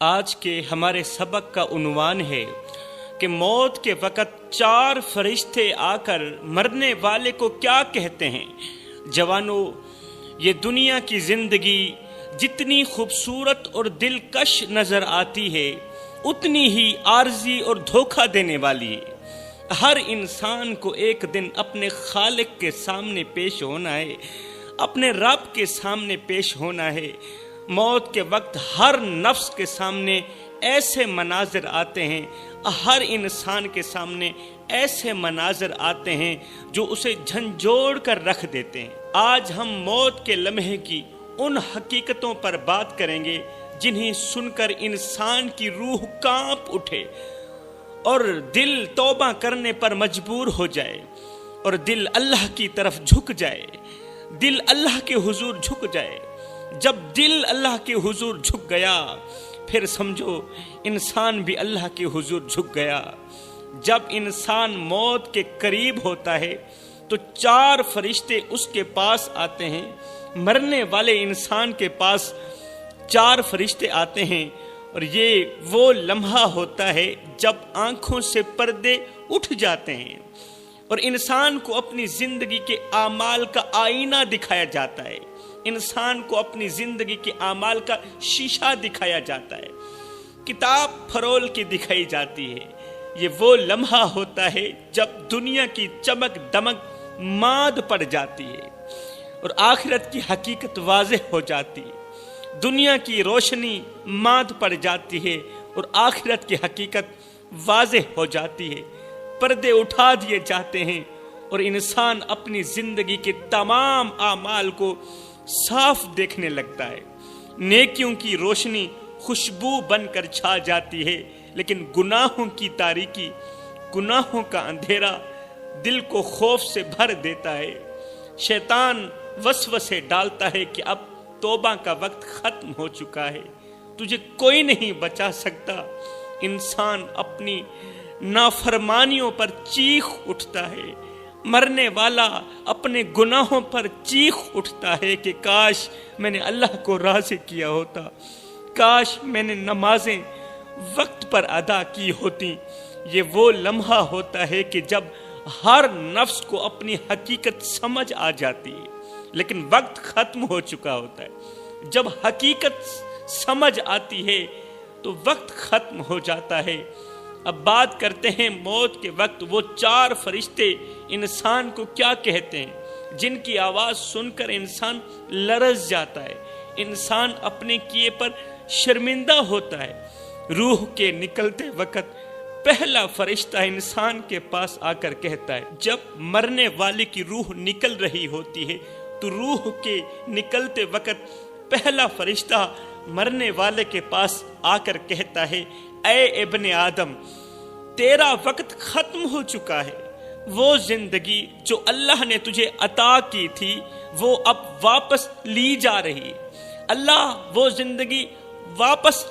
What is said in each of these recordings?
آج کے ہمارے سبق کا عنوان ہے کہ موت کے وقت 4 فرشتے آ کر مرنے والے کو کیا کہتے ہیں۔ جوانوں، یہ دنیا کی زندگی جتنی خوبصورت اور دلکش نظر آتی ہے اتنی ہی عارضی اور دھوکہ دینے والی ہے۔ ہر انسان کو ایک دن اپنے خالق کے سامنے پیش ہونا ہے، اپنے رب کے سامنے پیش ہونا ہے۔ موت کے وقت ہر نفس کے سامنے ایسے مناظر آتے ہیں، ہر انسان کے سامنے ایسے مناظر آتے ہیں جو اسے جھنجھوڑ کر رکھ دیتے ہیں۔ آج ہم موت کے لمحے کی ان حقیقتوں پر بات کریں گے جنہیں سن کر انسان کی روح کانپ اٹھے اور دل توبہ کرنے پر مجبور ہو جائے اور دل اللہ کی طرف جھک جائے، دل اللہ کے حضور جھک جائے۔ جب دل اللہ کے حضور جھک گیا پھر سمجھو انسان بھی اللہ کے حضور جھک گیا۔ جب انسان موت کے قریب ہوتا ہے تو 4 فرشتے اس کے پاس آتے ہیں، مرنے والے انسان کے پاس 4 فرشتے آتے ہیں، اور یہ وہ لمحہ ہوتا ہے جب آنکھوں سے پردے اٹھ جاتے ہیں اور انسان کو اپنی زندگی کے اعمال کا آئینہ دکھایا جاتا ہے، انسان کو اپنی زندگی کے اعمال کا شیشہ دکھایا جاتا ہے، کتاب فرول کی دکھائی جاتی ہے۔ یہ وہ لمحہ ہوتا ہے جب دنیا کی چمک دمک ماد پڑ جاتی ہے اور آخرت کی حقیقت واضح ہو جاتی ہے۔ دنیا کی روشنی ماد پڑ جاتی ہے اور آخرت کی حقیقت واضح ہو جاتی ہے۔ پردے اٹھا دیے جاتے ہیں اور انسان اپنی زندگی کے تمام اعمال کو صاف دیکھنے لگتا ہے۔ نیکیوں کی روشنی خوشبو بن کر چھا جاتی ہے، لیکن گناہوں کی تاریکی، گناہوں کا اندھیرا دل کو خوف سے بھر دیتا ہے۔ شیطان وسوسے ڈالتا ہے کہ اب توبہ کا وقت ختم ہو چکا ہے، تجھے کوئی نہیں بچا سکتا۔ انسان اپنی نافرمانیوں پر چیخ اٹھتا ہے، مرنے والا اپنے گناہوں پر چیخ اٹھتا ہے کہ کاش میں نے اللہ کو راضی کیا ہوتا، کاش میں نے نمازیں وقت پر ادا کی ہوتی۔ یہ وہ لمحہ ہوتا ہے کہ جب ہر نفس کو اپنی حقیقت سمجھ آ جاتی ہے، لیکن وقت ختم ہو چکا ہوتا ہے۔ جب حقیقت سمجھ آتی ہے تو وقت ختم ہو جاتا ہے۔ اب بات کرتے ہیں موت کے وقت وہ 4 فرشتے انسان کو کیا کہتے ہیں جن کی آواز سن کر انسان لرز جاتا ہے، انسان اپنے کیے پر شرمندہ ہوتا ہے۔ روح کے نکلتے وقت پہلا فرشتہ انسان کے پاس آ کر کہتا ہے، جب مرنے والے کی روح نکل رہی ہوتی ہے تو روح کے نکلتے وقت پہلا فرشتہ مرنے والے کے پاس آ کر کہتا ہے، اے ابن آدم، تیرا وقت ختم ہو چکا ہے۔ وہ زندگی جو اللہ نے تجھے عطا کی تھی وہ اب واپس لی جا رہی ہے۔ اللہ وہ زندگی واپس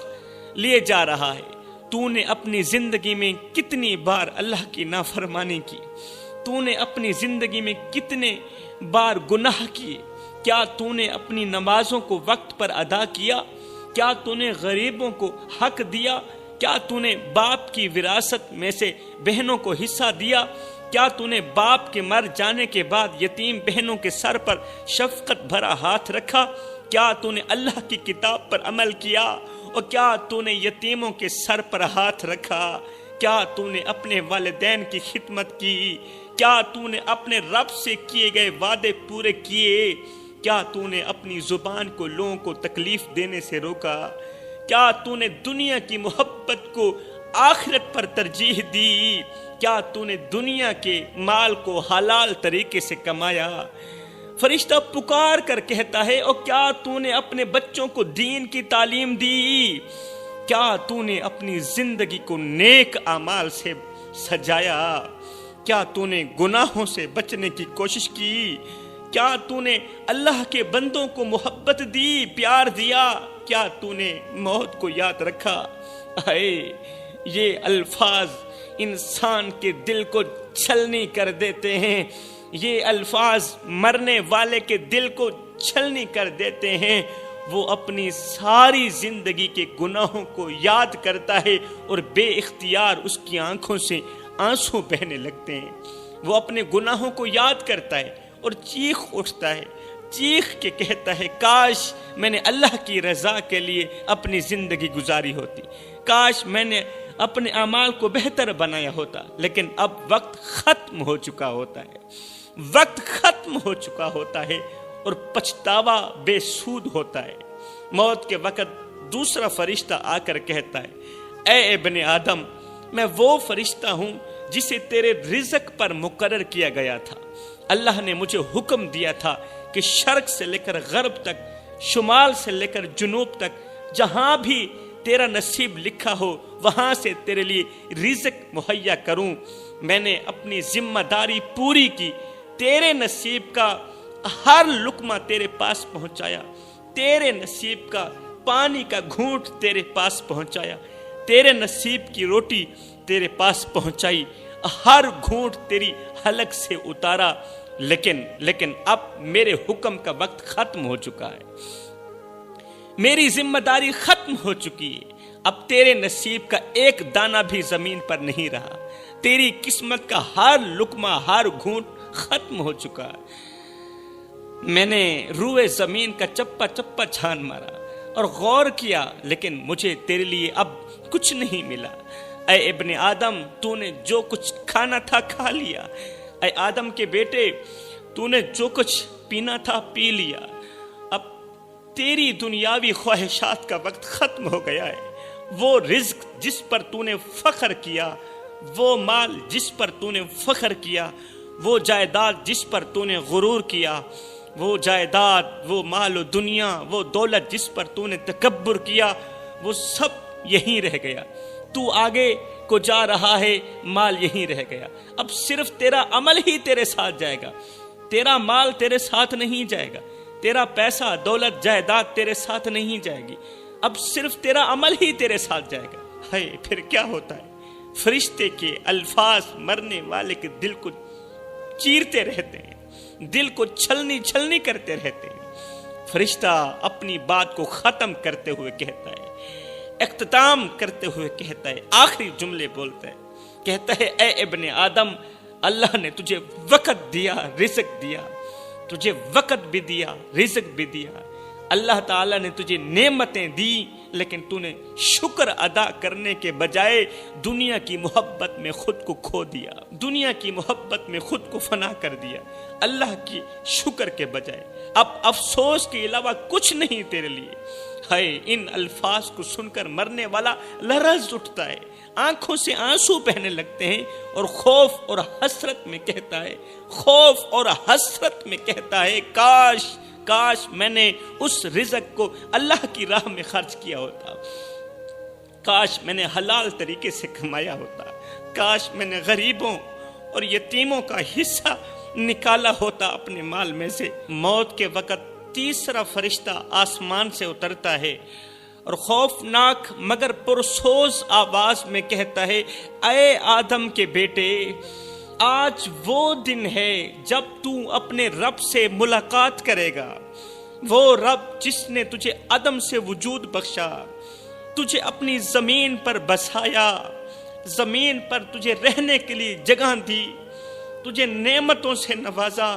لیے جا رہا ہے۔ تو نے اپنی زندگی میں کتنی بار اللہ کی نافرمانی کی، تو نے اپنی زندگی میں کتنے بار گناہ کیے، کیا تو نے اپنی نمازوں کو وقت پر ادا کیا، کیا تو نے غریبوں کو حق دیا، کیا تو نے باپ کی وراثت میں سے بہنوں کو حصہ دیا، کیا تو نے باپ کے مر جانے کے بعد یتیم بہنوں کے سر پر شفقت بھرا ہاتھ رکھا، کیا تو نے اللہ کی کتاب پر عمل کیا، اور کیا تو نے یتیموں کے سر پر ہاتھ رکھا، کیا تو نے اپنے والدین کی خدمت کی، کیا تو نے اپنے رب سے کیے گئے وعدے پورے کیے، کیا تو نے اپنی زبان کو لوگوں کو تکلیف دینے سے روکا، کیا تو نے دنیا کی محبت کو آخرت پر ترجیح دی، کیا تو نے دنیا کے مال کو حلال طریقے سے کمایا۔ فرشتہ پکار کر کہتا ہے، اور کیا تو نے اپنے بچوں کو دین کی تعلیم دی، کیا تو نے اپنی زندگی کو نیک اعمال سے سجایا، کیا تو نے گناہوں سے بچنے کی کوشش کی، کیا تو نے اللہ کے بندوں کو محبت دی، پیار دیا، کیا تو نے موت کو یاد رکھا۔ اے یہ الفاظ انسان کے دل کو چھلنی کر دیتے ہیں، یہ الفاظ مرنے والے کے دل کو چھلنی کر دیتے ہیں، وہ اپنی ساری زندگی کے گناہوں کو یاد کرتا ہے اور بے اختیار اس کی آنکھوں سے آنسو بہنے لگتے ہیں۔ وہ اپنے گناہوں کو یاد کرتا ہے اور چیخ اٹھتا ہے، چیخ کے کہتا ہے کاش میں نے اللہ کی رضا کے لیے اپنی زندگی گزاری ہوتی، کاش میں نے اپنے اعمال کو بہتر بنایا ہوتا، لیکن اب وقت ختم ہو چکا ہوتا ہے، وقت ختم ہو چکا ہوتا ہے اور پچھتاوا بے سود ہوتا ہے۔ موت کے وقت دوسرا فرشتہ آ کر کہتا ہے اے ابن آدم، میں وہ فرشتہ ہوں جسے تیرے رزق پر مقرر کیا گیا تھا۔ اللہ نے مجھے حکم دیا تھا کہ شرق سے لے کر غرب تک، شمال سے لے کر جنوب تک، جہاں بھی تیرا نصیب لکھا ہو وہاں سے تیرے لیے رزق مہیا کروں۔ میں نے اپنی ذمہ داری پوری کی، تیرے نصیب کا ہر لقمہ تیرے پاس پہنچایا، تیرے نصیب کا پانی کا گھونٹ تیرے پاس پہنچایا، تیرے نصیب کی روٹی تیرے پاس پہنچائی، ہر گھونٹ تیری حلق سے اتارا، لیکن اب میرے حکم کا وقت ختم ہو چکا ہے، میری ذمہ داری ختم ہو چکی ہے، اب تیرے نصیب کا ایک دانہ بھی زمین پر نہیں رہا، تیری قسمت کا ہر لقمہ ہر گھونٹ ختم ہو چکا ہے۔ میں نے روئے زمین کا چپا چپا چھان مارا اور غور کیا، لیکن مجھے تیرے لیے اب کچھ نہیں ملا۔ اے ابن آدم، تو نے جو کچھ کھانا تھا کھا لیا، اے آدم کے بیٹے تو نے جو کچھ پینا تھا پی لیا، اب تیری دنیاوی خواہشات کا وقت ختم ہو گیا ہے۔ وہ رزق جس پر تو نے فخر کیا، وہ مال جس پر تو نے فخر کیا، وہ جائیداد جس پر تو نے غرور کیا، وہ جائیداد، وہ مال و دنیا، وہ دولت جس پر تو نے تکبر کیا، وہ سب یہیں رہ گیا۔ تو آگے کو جا رہا ہے، مال یہیں رہ گیا، اب صرف تیرا عمل ہی تیرے ساتھ جائے گا، تیرا مال تیرے ساتھ نہیں جائے گا، تیرا پیسہ دولت جائیداد تیرے ساتھ نہیں جائے گی، اب صرف تیرا عمل ہی تیرے ساتھ جائے گا۔ ہے پھر کیا ہوتا ہے؟ فرشتے کے الفاظ مرنے والے کے دل کو چیرتے رہتے ہیں، دل کو چھلنی چھلنی کرتے رہتے ہیں۔ فرشتہ اپنی بات کو ختم کرتے ہوئے کہتا ہے، اختتام کرتے ہوئے کہتا ہے، آخری جملے بولتا ہے، کہتا ہے اے ابن آدم، اللہ نے تجھے وقت دیا، رزق دیا، تجھے وقت بھی دیا، رزق بھی دیا، اللہ تعالیٰ نے تجھے نعمتیں دی، لیکن تو نے شکر ادا کرنے کے بجائے دنیا کی محبت میں خود کو کھو دیا، دنیا کی محبت میں خود کو فنا کر دیا، اللہ کی شکر کے بجائے۔ اب افسوس کے علاوہ کچھ نہیں تیرے لیے۔ ہے ان الفاظ کو سن کر مرنے والا لرز اٹھتا ہے، آنکھوں سے آنسو بہنے لگتے ہیں، اور خوف اور حسرت میں کہتا ہے، خوف اور حسرت میں کہتا ہے کاش میں نے اس رزق کو اللہ کی راہ میں خرچ کیا ہوتا، کاش میں نے حلال طریقے سے کمایا ہوتا، کاش میں نے غریبوں اور یتیموں کا حصہ نکالا ہوتا اپنے مال میں سے۔ موت کے وقت تیسرا فرشتہ آسمان سے اترتا ہے اور خوفناک مگر پرسوز آواز میں کہتا ہے، اے آدم کے بیٹے، آج وہ دن ہے جب تو اپنے رب سے ملاقات کرے گا، وہ رب جس نے تجھے عدم سے وجود بخشا، تجھے اپنی زمین پر بسایا، زمین پر تجھے رہنے کے لیے جگہ دی، تجھے نعمتوں سے نوازا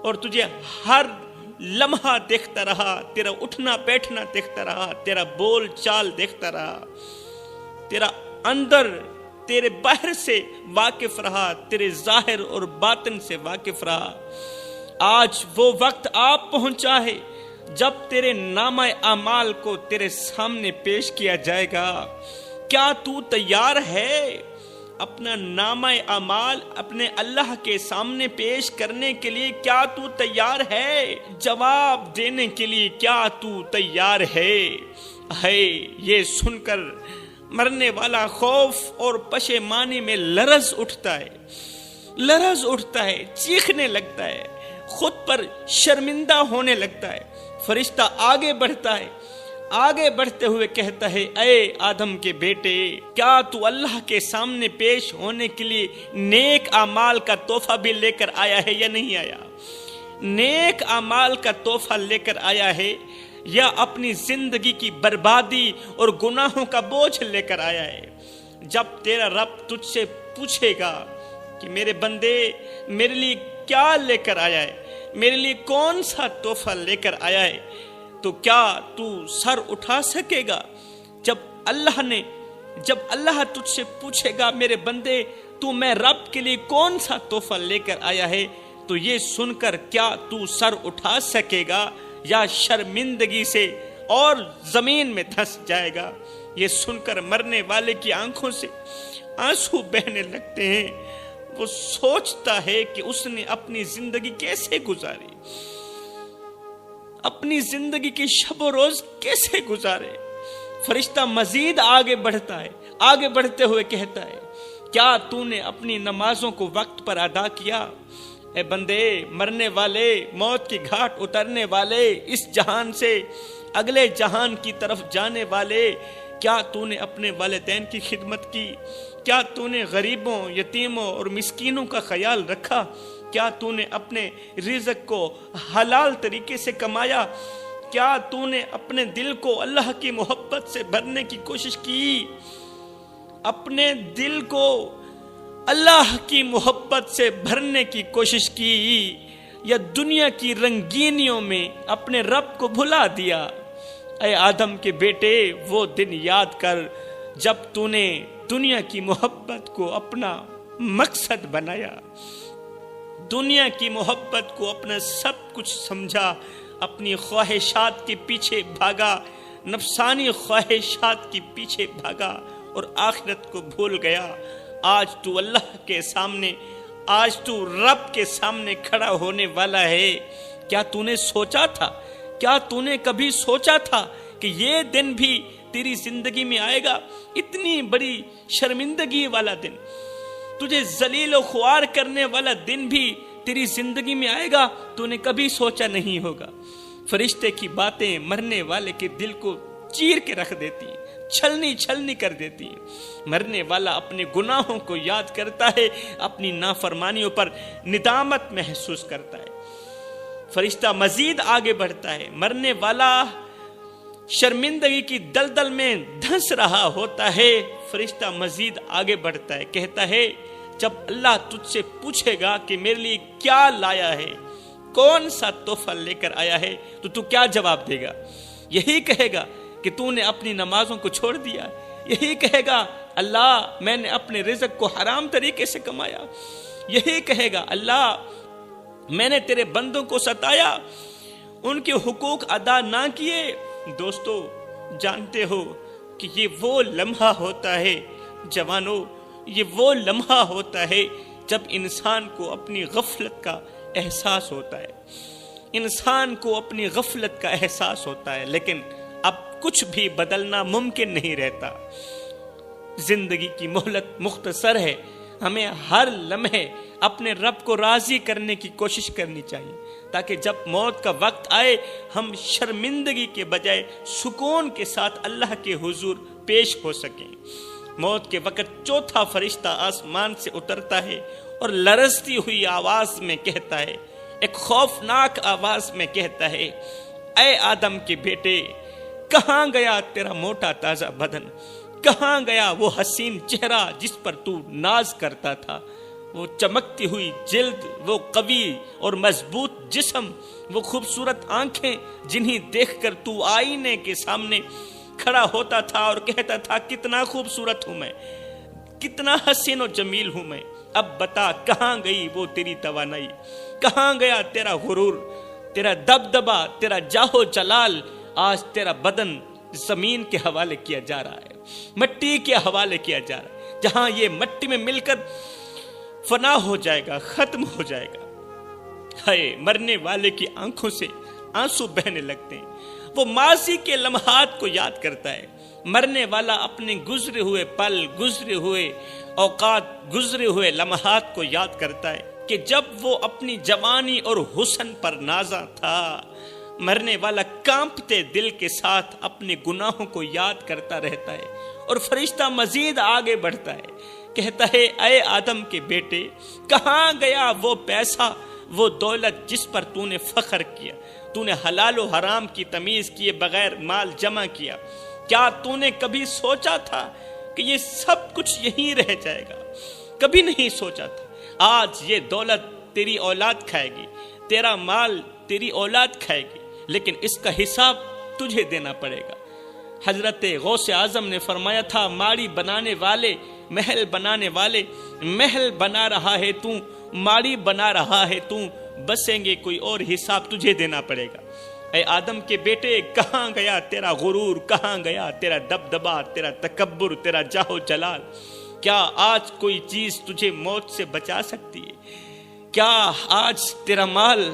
اور تجھے ہر لمحہ دیکھتا رہا، تیرا اٹھنا بیٹھنا دیکھتا رہا، تیرا بول چال دیکھتا رہا، تیرا اندر تیرے باہر سے واقف رہا، تیرے ظاہر اور باطن سے واقف رہا۔ آج وہ وقت آپ پہنچا ہے جب تیرے نامہ اعمال کو تیرے سامنے پیش کیا جائے گا۔ کیا تو تیار ہے اپنا نامہ اعمال اپنے اللہ کے سامنے پیش کرنے کے لیے؟ کیا تو تیار ہے جواب دینے کے لیے؟ کیا تو تیار ہے؟ یہ سن کر مرنے والا خوف اور پشیمانی میں لرز اٹھتا ہے، چیخنے لگتا ہے، خود پر شرمندہ ہونے لگتا ہے۔ فرشتہ آگے بڑھتا ہے، آگے بڑھتے ہوئے کہتا ہے، اے آدم کے بیٹے، کیا تو اللہ کے سامنے پیش ہونے کے لیے نیک اعمال کا تحفہ بھی لے کر آیا ہے یا نہیں آیا؟ نیک اعمال کا تحفہ لے کر آیا ہے یا اپنی زندگی کی بربادی اور گناہوں کا بوجھ لے کر آیا ہے؟ جب تیرا رب تجھ سے پوچھے گا کہ میرے بندے میرے لیے کیا لے کر آیا ہے، میرے لیے کون سا تحفہ لے کر آیا ہے، تو کیا تو سر اٹھا سکے گا؟ جب اللہ تجھ سے پوچھے گا میرے بندے تو میں رب کے لیے کون سا تحفہ لے کر آیا ہے، تو یہ سن کر کیا تو سر اٹھا سکے گا یا شرمندگی سے اور زمین میں دھنس جائے گا؟ یہ سن کر مرنے والے کی آنکھوں سے آنسو بہنے لگتے ہیں۔ وہ سوچتا ہے کہ اس نے اپنی زندگی کیسے گزاری، اپنی زندگی کی شب و روز کیسے گزارے۔ فرشتہ مزید آگے بڑھتا ہے، آگے بڑھتے ہوئے کہتا ہے، کیا تو نے اپنی نمازوں کو وقت پر ادا کیا؟ اے بندے، مرنے والے، موت کی گھاٹ اترنے والے، اس جہان سے اگلے جہان کی طرف جانے والے، کیا تو نے اپنے والدین کی خدمت کی؟ کیا تو نے غریبوں، یتیموں اور مسکینوں کا خیال رکھا؟ کیا تو نے اپنے رزق کو حلال طریقے سے کمایا؟ کیا تو نے اپنے دل کو اللہ کی محبت سے بھرنے کی کوشش کی؟ اپنے دل کو اللہ کی محبت سے بھرنے کی کوشش کی یا دنیا کی رنگینیوں میں اپنے رب کو بھلا دیا؟ اے آدم کے بیٹے، وہ دن یاد کر جب تو نے دنیا کی محبت کو اپنا مقصد بنایا، دنیا کی محبت کو اپنا سب کچھ سمجھا، اپنی خواہشات کے پیچھے بھاگا، نفسانی خواہشات کے پیچھے بھاگا اور آخرت کو بھول گیا۔ آج تو اللہ کے سامنے، آج تو رب کے سامنے کھڑا ہونے والا ہے۔ کیا تو نے سوچا تھا، کیا تو نے کبھی سوچا تھا کہ یہ دن بھی تیری زندگی میں آئے گا؟ اتنی بڑی شرمندگی والا دن، تجھے ذلیل و خوار کرنے والا دن بھی تیری زندگی میں آئے گا، تو نے کبھی سوچا نہیں ہوگا۔ فرشتے کی باتیں مرنے والے کے دل کو چیر کے رکھ دیتی ہیں، چھلنی کر دیتی ہیں۔ مرنے والا اپنے گناہوں کو یاد کرتا ہے، اپنی نافرمانیوں پر ندامت محسوس کرتا ہے۔ فرشتہ مزید آگے بڑھتا ہے، مرنے والا شرمندگی کی دلدل میں دھنس رہا ہوتا ہے۔ فرشتہ مزید آگے بڑھتا ہے، کہتا ہے، جب اللہ تجھ سے پوچھے گا کہ میرے لیے کیا لایا ہے، کون سا تحفہ لے کر آیا ہے، تو کیا جواب دے گا؟ یہی کہے گا کہ تو نے اپنی نمازوں کو چھوڑ دیا، یہی کہے گا اللہ میں نے اپنے رزق کو حرام طریقے سے کمایا، یہی کہے گا اللہ میں نے تیرے بندوں کو ستایا، ان کے حقوق ادا نہ کیے۔ دوستو، جانتے ہو کہ یہ وہ لمحہ ہوتا ہے جوانوں، یہ وہ لمحہ ہوتا ہے جب انسان کو اپنی غفلت کا احساس ہوتا ہے، انسان کو اپنی غفلت کا احساس ہوتا ہے، لیکن اب کچھ بھی بدلنا ممکن نہیں رہتا۔ زندگی کی مہلت مختصر ہے، ہمیں ہر لمحے اپنے رب کو راضی کرنے کی کوشش کرنی چاہیے تاکہ جب موت کا وقت آئے ہم شرمندگی کے بجائے سکون کے ساتھ اللہ کے حضور پیش ہو سکیں۔ موت کے وقت چوتھا فرشتہ آسمان سے اترتا ہے اور لرزتی ہوئی آواز میں کہتا ہے، ایک خوفناک آواز میں کہتا ہے، اے آدم کے بیٹے، کہاں گیا تیرا موٹا تازہ بدن؟ کہاں گیا وہ حسین چہرہ جس پر تو ناز کرتا تھا؟ وہ چمکتی ہوئی جلد، وہ قوی اور مضبوط جسم، وہ خوبصورت آنکھیں جنہیں دیکھ کر تو آئینے کے سامنے کھڑا ہوتا تھا اور کہتا تھا کتنا خوبصورت ہوں میں، کتنا حسین و جمیل ہوں میں۔ اب بتا کہاں گئی وہ تیری توانائی، کہاں گیا تیرا غرور، تیرا دبدبا، تیرا جاہو جلال؟ آج تیرا بدن زمین کے حوالے کیا جا رہا ہے، مٹی کے حوالے کیا جا رہا ہے، جہاں یہ مٹی میں مل کر فنا ہو جائے گا، ختم ہو جائے گا۔ ہائے، مرنے والے کی آنکھوں سے آنسو بہنے لگتے ہیں، وہ ماضی کے لمحات کو یاد کرتا ہے۔ مرنے والا اپنے گزرے ہوئے پل، گزرے ہوئے اوقات، گزرے ہوئے لمحات کو یاد کرتا ہے کہ جب وہ اپنی جوانی اور حسن پر نازا تھا۔ مرنے والا کانپتے دل کے ساتھ اپنے گناہوں کو یاد کرتا رہتا ہے اور فرشتہ مزید آگے بڑھتا ہے، کہتا ہے، اے آدم کے بیٹے، کہاں گیا وہ پیسہ، وہ دولت جس پر تو نے فخر کیا، تو نے حلال و حرام کی تمیز کیے بغیر مال جمع کیا، کیا تو نے کبھی سوچا تھا کہ یہ سب کچھ یہیں رہ جائے گا؟ کبھی نہیں سوچا تھا۔ آج یہ دولت تیری اولاد کھائے گی، تیرا مال تیری اولاد کھائے گی، لیکن اس کا حساب تجھے دینا پڑے گا۔ حضرت غوث اعظم نے فرمایا تھا، ماڑی بنانے والے محل بنانے والے، محل بنا رہا ہے تو، ماڑی بنا رہا ہے تو، بسیں گے کوئی اور، حساب تجھے دینا پڑے گا۔ اے آدم کے بیٹے، کہاں گیا تیرا غرور، کہاں گیا تیرا دبدبا، تیرا تکبر، تیرا جاہ و جلال؟ کیا آج کوئی چیز تجھے موت سے بچا سکتی ہے؟ کیا آج تیرا مال،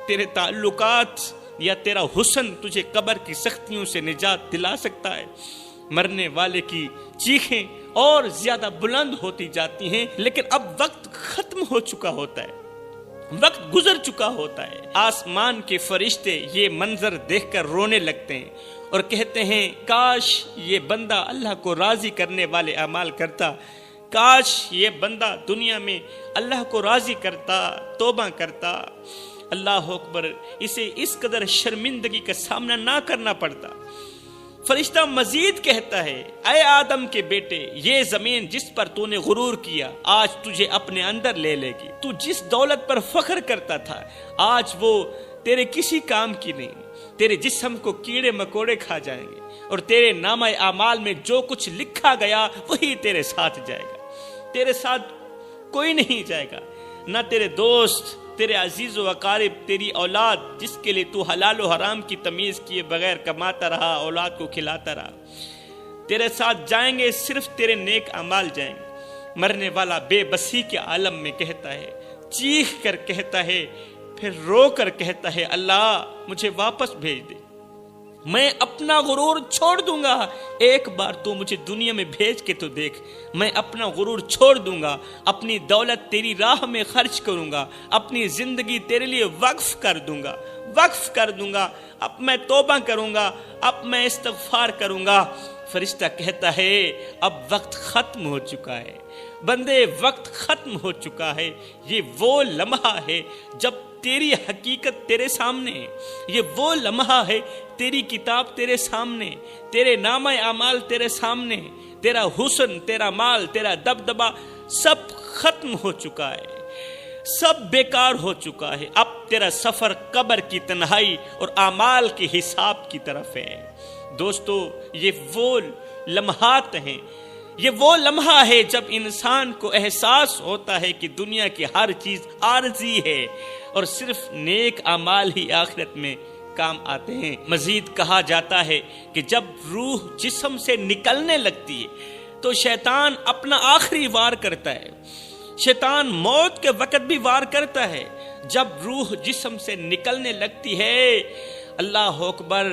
تیرے تعلقات یا تیرا حسن تجھے قبر کی سختیوں سے نجات دلا سکتا ہے؟ مرنے والے کی چیخیں اور زیادہ بلند ہوتی جاتی ہیں، لیکن اب وقت ختم ہو چکا ہوتا ہے، وقت گزر چکا ہوتا ہے۔ آسمان کے فرشتے یہ منظر دیکھ کر رونے لگتے ہیں اور کہتے ہیں، کاش یہ بندہ اللہ کو راضی کرنے والے اعمال کرتا، کاش یہ بندہ دنیا میں اللہ کو راضی کرتا، توبہ کرتا۔ اللہ اکبر، اسے اس قدر شرمندگی کا سامنا نہ کرنا پڑتا۔ فرشتہ مزید کہتا ہے، اے آدم کے بیٹے، یہ زمین جس پر تو نے غرور کیا آج تجھے اپنے اندر لے لے گی۔ تو جس دولت پر فخر کرتا تھا آج وہ تیرے کسی کام کی نہیں، تیرے جسم کو کیڑے مکوڑے کھا جائیں گے، اور تیرے نامہ اعمال میں جو کچھ لکھا گیا وہی تیرے ساتھ جائے گا۔ تیرے ساتھ کوئی نہیں جائے گا، نہ تیرے دوست، تیرے عزیز و اقارب، تیری اولاد جس کے لیے تو حلال و حرام کی تمیز کیے بغیر کماتا رہا، اولاد کو کھلاتا رہا۔ تیرے ساتھ جائیں گے صرف تیرے نیک اعمال جائیں گے۔ مرنے والا بے بسی کے عالم میں کہتا ہے، چیخ کر کہتا ہے، پھر رو کر کہتا ہے، اللہ مجھے واپس بھیج دے، میں اپنا غرور چھوڑ دوں گا، ایک بار تو مجھے دنیا میں بھیج کے تو دیکھ، میں اپنا غرور چھوڑ دوں گا، اپنی دولت تیری راہ میں خرچ کروں گا، اپنی زندگی تیرے لیے وقف کر دوں گا، وقف کر دوں گا، اب میں توبہ کروں گا، اب میں استغفار کروں گا۔ فرشتہ کہتا ہے، اب وقت ختم ہو چکا ہے بندے، وقت ختم ہو چکا ہے۔ یہ وہ لمحہ ہے جب تیری حقیقت تیرے سامنے ہے، یہ وہ لمحہ ہے تیری کتاب تیرے سامنے، تیرے نامہ اعمال تیرے سامنے، تیرا حسن، تیرا مال، تیرا دبدبا سب ختم ہو چکا ہے، سب بیکار ہو چکا ہے۔ اب تیرا سفر قبر کی تنہائی اور اعمال کے حساب کی طرف ہے۔ دوستو، یہ وہ لمحات ہیں، یہ وہ لمحہ ہے جب انسان کو احساس ہوتا ہے کہ دنیا کی ہر چیز عارضی ہے اور صرف نیک اعمال ہی آخرت میں کام آتے ہیں۔ مزید کہا جاتا ہے کہ جب روح جسم سے نکلنے لگتی ہے تو شیطان اپنا آخری وار کرتا ہے، شیطان موت کے وقت بھی وار کرتا ہے۔ جب روح جسم سے نکلنے لگتی ہے، اللہ اکبر،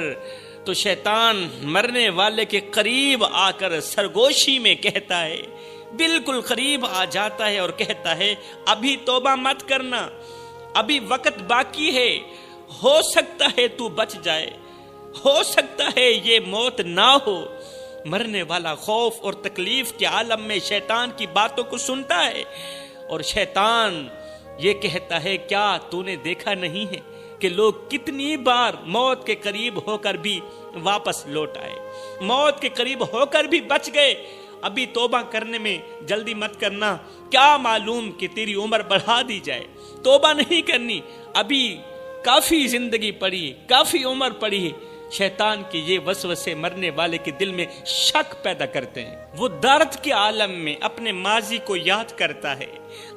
تو شیطان مرنے والے کے قریب آ کر سرگوشی میں کہتا ہے، بالکل قریب آ جاتا ہے اور کہتا ہے، ابھی توبہ مت کرنا، ابھی وقت باقی ہے، ہو سکتا ہے تو بچ جائے، ہو سکتا ہے یہ موت نہ ہو۔ مرنے والا خوف اور تکلیف کے عالم میں شیطان کی باتوں کو سنتا ہے، اور شیطان یہ کہتا ہے، کیا تو نے دیکھا نہیں ہے کہ لوگ کتنی بار موت کے قریب ہو کر بھی واپس لوٹ آئے، موت کے قریب ہو کر بھی بچ گئے۔ ابھی توبہ کرنے میں جلدی مت کرنا، کیا معلوم کہ تیری عمر بڑھا دی جائے، توبہ نہیں کرنی، ابھی کافی زندگی پڑی ہے، کافی عمر پڑی ہے۔ شیطان کے یہ وسوسے مرنے والے کے دل میں شک پیدا کرتے ہیں۔ وہ درد کے عالم میں اپنے ماضی کو یاد کرتا ہے،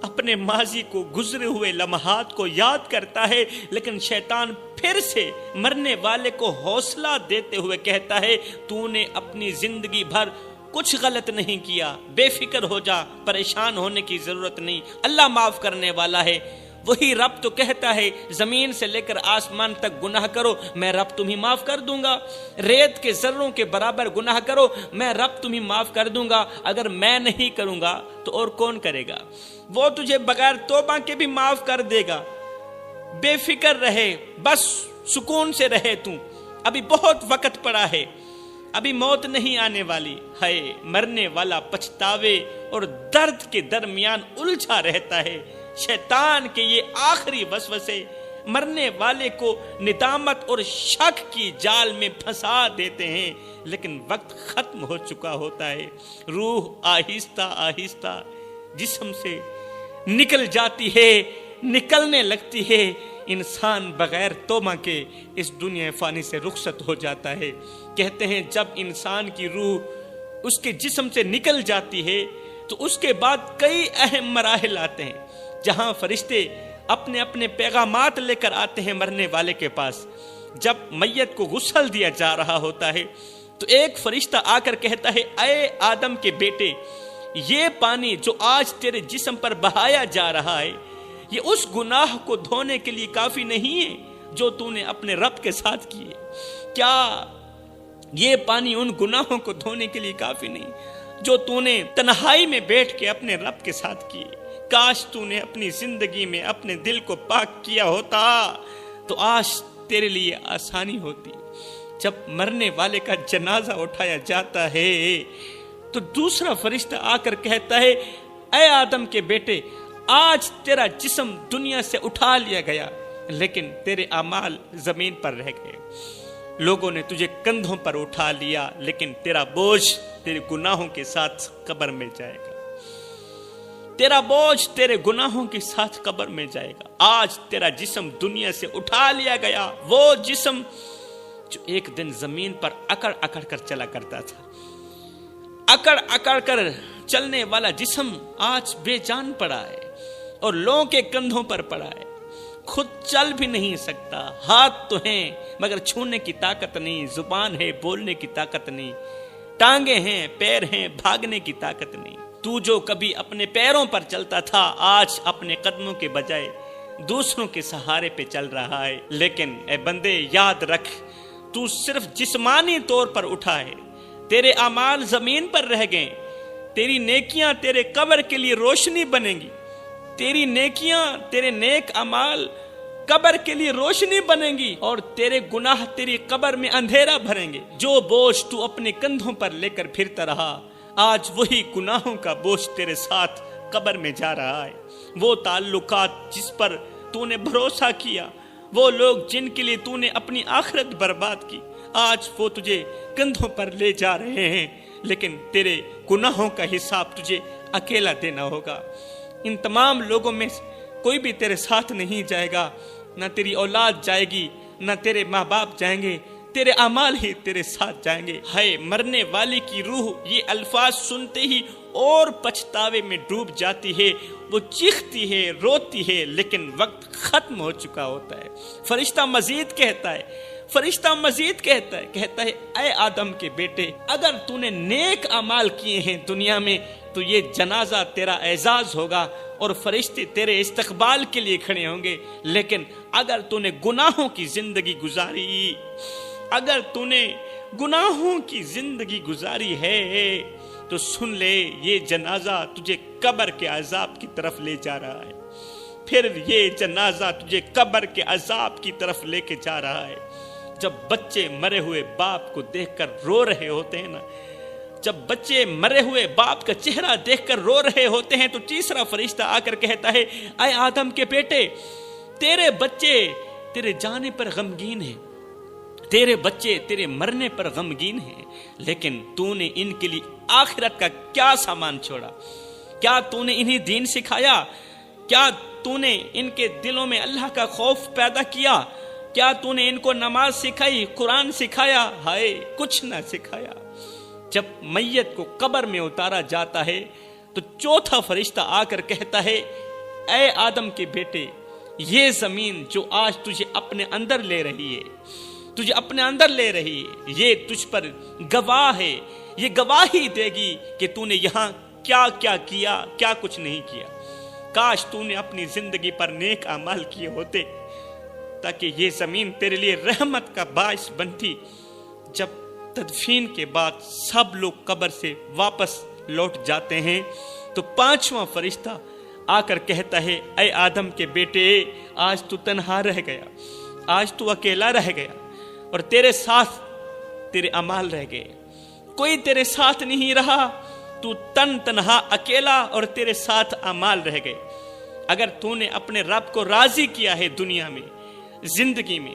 اپنے ماضی کو، گزرے ہوئے لمحات کو یاد کرتا ہے، لیکن شیطان پھر سے مرنے والے کو حوصلہ دیتے ہوئے کہتا ہے، تو نے اپنی زندگی بھر کچھ غلط نہیں کیا، بے فکر ہو جا، پریشان ہونے کی ضرورت نہیں، اللہ معاف کرنے والا ہے۔ وہی رب تو کہتا ہے، زمین سے لے کر آسمان تک گناہ کرو، میں رب تمہیں معاف کر دوں گا، ریت کے ذروں کے برابر گناہ کرو، میں رب تمہیں معاف کر دوں گا، اگر میں نہیں کروں گا تو اور کون کرے گا؟ وہ تجھے بغیر توبہ کے بھی معاف کر دے گا۔ بے فکر رہے، بس سکون سے رہے، تو ابھی بہت وقت پڑا ہے، ابھی موت نہیں آنے والی ہے۔ مرنے والا پچھتاوے اور درد کے درمیان الجھا رہتا ہے۔ شیطان کے یہ آخری وسوسے مرنے والے کو ندامت اور شک کی جال میں پھنسا دیتے ہیں، لیکن وقت ختم ہو چکا ہوتا ہے، روح آہستہ آہستہ جسم سے نکل جاتی ہے، نکلنے لگتی ہے، انسان بغیر توبہ کے اس دنیا فانی سے رخصت ہو جاتا ہے۔ کہتے ہیں جب انسان کی روح اس کے جسم سے نکل جاتی ہے تو اس کے بعد کئی اہم مراحل آتے ہیں، جہاں فرشتے اپنے اپنے پیغامات لے کر آتے ہیں مرنے والے کے پاس۔ جب میت کو غسل دیا جا رہا ہوتا ہے تو ایک فرشتہ آ کر کہتا ہے، اے آدم کے بیٹے، یہ پانی جو آج تیرے جسم پر بہایا جا رہا ہے، یہ اس گناہ کو دھونے کے لیے کافی نہیں ہے جو تو نے اپنے رب کے ساتھ کیے۔ کیا یہ پانی ان گناہوں کو دھونے کے لیے کافی نہیں جو تو نے تنہائی میں بیٹھ کے اپنے رب کے ساتھ کیے؟ کاش تو نے اپنی زندگی میں اپنے دل کو پاک کیا ہوتا تو آج تیرے لیے آسانی ہوتی۔ جب مرنے والے کا جنازہ اٹھایا جاتا ہے تو دوسرا فرشتہ آ کر کہتا ہے، اے آدم کے بیٹے، آج تیرا جسم دنیا سے اٹھا لیا گیا، لیکن تیرے اعمال زمین پر رہ گئے۔ لوگوں نے تجھے کندھوں پر اٹھا لیا، لیکن تیرا بوجھ تیرے گناہوں کے ساتھ قبر میں جائے گا۔ تیرا بوجھ تیرے گناہوں کے ساتھ قبر میں جائے گا۔ آج تیرا جسم دنیا سے اٹھا لیا گیا، وہ جسم جو ایک دن زمین پر اکڑ اکڑ کر چلا کرتا تھا، اکڑ اکڑ کر چلنے والا جسم آج بے جان پڑا ہے اور لوگوں کے کندھوں پر پڑا ہے، خود چل بھی نہیں سکتا، ہاتھ تو ہیں مگر چھونے کی طاقت نہیں، زبان ہے بولنے کی طاقت نہیں، ٹانگیں ہیں پیر ہیں بھاگنے کی طاقت نہیں۔ تو جو کبھی اپنے پیروں پر چلتا تھا آج اپنے قدموں کے بجائے دوسروں کے سہارے پہ چل رہا ہے۔ لیکن اے بندے یاد رکھ، تو صرف جسمانی طور پر اٹھا ہے، تیرے اعمال زمین پر رہ گئے۔ تیری نیکیاں تیرے قبر کے لیے روشنی بنیں گی، تیری نیکیاں تیرے نیک اعمال قبر کے لیے روشنی بنیں گی، اور تیرے گناہ تیری قبر میں اندھیرا بھریں گے۔ جو بوجھ تو اپنے کندھوں پر لے کر پھرتا رہا، آج وہی گناہوں کا بوجھ تیرے ساتھ قبر میں جا رہا ہے۔ وہ تعلقات جس پر تو نے بھروسہ کیا، وہ لوگ جن کے لیے تو نے اپنی آخرت برباد کی، آج وہ تجھے کندھوں پر لے جا رہے ہیں، لیکن تیرے گناہوں کا حساب تجھے اکیلا دینا ہوگا۔ ان تمام لوگوں میں کوئی بھی تیرے ساتھ نہیں جائے گا، نہ تیری اولاد جائے گی، نہ تیرے ماں باپ جائیں گے، تیرے اعمال ہی تیرے ساتھ جائیں گے۔ ہائے مرنے والے کی روح یہ الفاظ سنتے ہی اور پچھتاوے میں ڈوب جاتی ہے، وہ چیختی ہے روتی ہے، لیکن وقت ختم ہو چکا ہوتا ہے۔ فرشتہ مزید کہتا ہے اے آدم کے بیٹے، اگر تو نے نیک اعمال کیے ہیں دنیا میں تو یہ جنازہ تیرا اعزاز ہوگا اور فرشتے تیرے استقبال کے لیے کھڑے ہوں گے، لیکن اگر تو نے گناہوں کی زندگی گزاری ہے تو سن لے، یہ جنازہ تجھے قبر کے عذاب کی طرف لے جا رہا ہے۔ پھر یہ جنازہ تجھے قبر کے عذاب کی طرف لے کے جا رہا ہے۔ جب بچے مرے ہوئے باپ کو دیکھ کر رو رہے ہوتے ہیں نا، جب بچے مرے ہوئے باپ کا چہرہ دیکھ کر رو رہے ہوتے ہیں تو تیسرا فرشتہ آ کر کہتا ہے، اے آدم کے بیٹے، تیرے بچے تیرے جانے پر غمگین ہیں، تیرے بچے تیرے مرنے پر غمگین ہیں، لیکن تو نے ان کے لیے آخرت کا کیا سامان چھوڑا؟ کیا تو نے انہیں دین سکھایا؟ کیا تو نے ان کے دلوں میں اللہ کا خوف پیدا کیا؟ کیا تو نے ان کو نماز سکھائی، قرآن سکھایا؟ ہائے کچھ نہ سکھایا۔ جب میت کو قبر میں اتارا جاتا ہے تو چوتھا فرشتہ آ کر کہتا ہے، اے آدم کے بیٹے، یہ زمین جو آج تجھے اپنے اندر لے رہی ہے، یہ تجھ پر گواہ ہے، یہ گواہی دے گی کہ تو نے یہاں کیا کیا کیا، کیا کچھ نہیں کیا۔ کاش تو نے اپنی زندگی پر نیک اعمال کیے ہوتے تاکہ یہ زمین تیرے لیے رحمت کا باعث بنتی۔ جب تدفین کے بعد سب لوگ قبر سے واپس لوٹ جاتے ہیں تو پانچواں فرشتہ آ کر کہتا ہے، اے آدم کے بیٹے، آج تو تنہا رہ گیا، آج تو اکیلا رہ گیا، اور تیرے ساتھ تیرے اعمال رہ گئے، کوئی تیرے ساتھ نہیں رہا، تو تنہا اکیلا اور تیرے ساتھ اعمال رہ گئے۔ اگر تو نے اپنے رب کو راضی کیا ہے دنیا میں، زندگی میں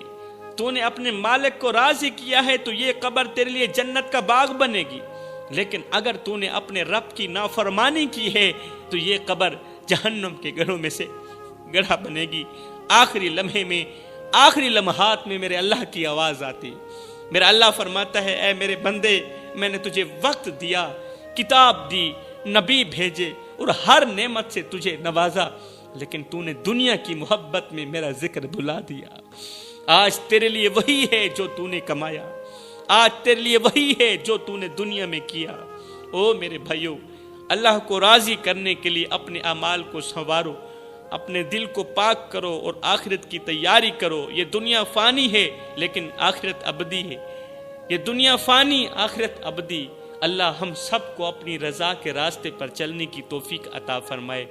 تو نے اپنے مالک کو راضی کیا ہے تو یہ قبر تیرے لیے جنت کا باغ بنے گی، لیکن اگر تو نے اپنے رب کی نافرمانی کی ہے تو یہ قبر جہنم کے گڑھوں میں سے گڑھا بنے گی۔ آخری لمحے میں، آخری لمحات میں میرے اللہ کی آواز آتی، میرا اللہ فرماتا ہے اے میرے بندے، میں نے تجھے وقت دیا، کتاب دی، نبی بھیجے اور ہر نعمت سے تجھے نوازا، لیکن تو نے دنیا کی محبت میں میرا ذکر بھلا دیا۔ آج تیرے لیے وہی ہے جو تو نے کمایا، آج تیرے لیے وہی ہے جو تو نے دنیا میں کیا۔ او میرے بھائیو، اللہ کو راضی کرنے کے لیے اپنے اعمال کو سنوارو، اپنے دل کو پاک کرو اور آخرت کی تیاری کرو۔ یہ دنیا فانی ہے لیکن آخرت ابدی ہے، یہ دنیا فانی آخرت ابدی۔ اللہ ہم سب کو اپنی رضا کے راستے پر چلنے کی توفیق عطا فرمائے۔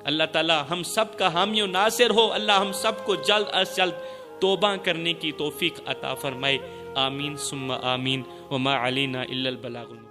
اللہ تعالی ہم سب کا حامی و ناصر ہو۔ اللہ ہم سب کو جلد از جلد توبہ کرنے کی توفیق عطا فرمائے۔ آمین ثم آمین۔ وما علینا الا البلاغ المبین۔